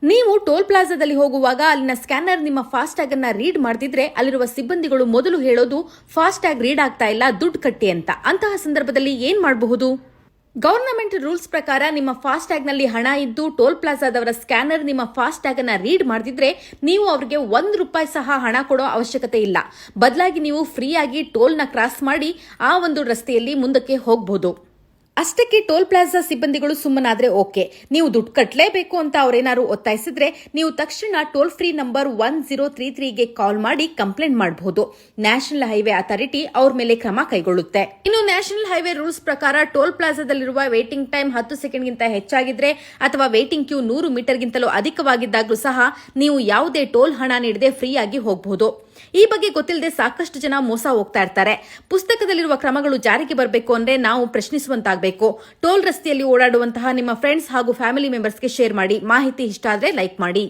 ನೀವು ಟೋಲ್ ಪ್ಲಾಜಾದಲ್ಲಿ ಹೋಗುವಾಗ ಅಲ್ಲಿನ ಸ್ಕ್ಯಾನರ್ ನಿಮ್ಮ ಫಾಸ್ಟ್ಯಾಗ್ ಅನ್ನ ರೀಡ್ ಮಾಡ್ತಿದ್ರೆ ಅಲ್ಲಿರುವ ಸಿಬ್ಬಂದಿಗಳು ಮೊದಲು ಹೇಳೋದು ಫಾಸ್ಟ್ಯಾಗ್ ರೀಡ್ ಆಗ್ತಾ ಇಲ್ಲ, ದುಡ್ಡು ಕಟ್ಟಿ ಅಂತ. ಅಂತಹ ಸಂದರ್ಭದಲ್ಲಿ ಏನ್ ಮಾಡಬಹುದು? ಗವರ್ನಮೆಂಟ್ ರೂಲ್ಸ್ ಪ್ರಕಾರ ನಿಮ್ಮ ಫಾಸ್ಟ್ಯಾಗ್ ನಲ್ಲಿ ಹಣ ಇದ್ದು ಟೋಲ್ ಪ್ಲಾಜಾದವರ ಸ್ಕ್ಯಾನರ್ ನಿಮ್ಮ ಫಾಸ್ಟ್ಯಾಗ್ ಅನ್ನ ರೀಡ್ ಮಾಡ್ತಿದ್ರೆ ನೀವು ಅವರಿಗೆ ₹1 ಸಹ ಹಣ ಕೊಡೋ ಅವಶ್ಯಕತೆ ಇಲ್ಲ. ಬದಲಾಗಿ ನೀವು ಫ್ರೀ ಆಗಿ ಟೋಲ್ ನ ಕ್ರಾಸ್ ಮಾಡಿ ಆ ಒಂದು ರಸ್ತೆಯಲ್ಲಿ ಮುಂದಕ್ಕೆ ಹೋಗಬಹುದು. ಅಷ್ಟಕ್ಕೆ ಟೋಲ್ ಪ್ಲಾಜಾ ಸಿಬ್ಬಂದಿಗಳು ಸುಮ್ಮನಾದ್ರೆ ಓಕೆ. ನೀವು ದುಡ್ಡು ಕಟ್ಟಲೇಬೇಕು ಅಂತ ಅವರೇನಾದ್ರು ಒತ್ತಾಯಿಸಿದ್ರೆ ನೀವು ತಕ್ಷಣ ಟೋಲ್ ಫ್ರೀ ನಂಬರ್ 1033ಗೆ ಕಾಲ್ ಮಾಡಿ ಕಂಪ್ಲೇಂಟ್ ಮಾಡಬಹುದು. ನ್ಯಾಷನಲ್ ಹೈವೇ ಅಥಾರಿಟಿ ಅವ್ರ ಮೇಲೆ ಕ್ರಮ ಕೈಗೊಳ್ಳುತ್ತೆ. ಇನ್ನು ನ್ಯಾಷನಲ್ ಹೈವೇ ರೂಲ್ಸ್ ಪ್ರಕಾರ ಟೋಲ್ ಪ್ಲಾಜಾದಲ್ಲಿರುವ ವೇಟಿಂಗ್ ಟೈಮ್ 10 ಸೆಕೆಂಡ್ಗಿಂತ ಹೆಚ್ಚಾಗಿದ್ರೆ ಅಥವಾ ವೇಟಿಂಗ್ ಕ್ಯೂ 100 ಮೀಟರ್ಗಿಂತಲೂ ಅಧಿಕವಾಗಿದ್ದಾಗಲೂ ಸಹ ನೀವು ಯಾವುದೇ ಟೋಲ್ ಹಣ ನೀಡದೆ ಫ್ರೀ ಆಗಿ ಹೋಗಬಹುದು. ಈ ಬಗ್ಗೆ ಗೊತ್ತಿಲ್ಲದೆ ಸಾಕಷ್ಟು ಜನ ಮೋಸ ಹೋಗ್ತಾ ಇರ್ತಾರೆ. ಪುಸ್ತಕದಲ್ಲಿರುವ ಕ್ರಮಗಳು ಜಾರಿಗೆ ಬರಬೇಕು ಅಂದ್ರೆ ನಾವು ಪ್ರಶ್ನಿಸುವಂತಾಗಬೇಕು. ಟೋಲ್ ರಸ್ತೆಯಲ್ಲಿ ಓಡಾಡುವಂತಹ ನಿಮ್ಮ ಫ್ರೆಂಡ್ಸ್ ಹಾಗೂ ಫ್ಯಾಮಿಲಿ ಮೆಂಬರ್ಸ್ಗೆ ಶೇರ್ ಮಾಡಿ. ಮಾಹಿತಿ ಇಷ್ಟ ಆದ್ರೆ ಲೈಕ್ ಮಾಡಿ.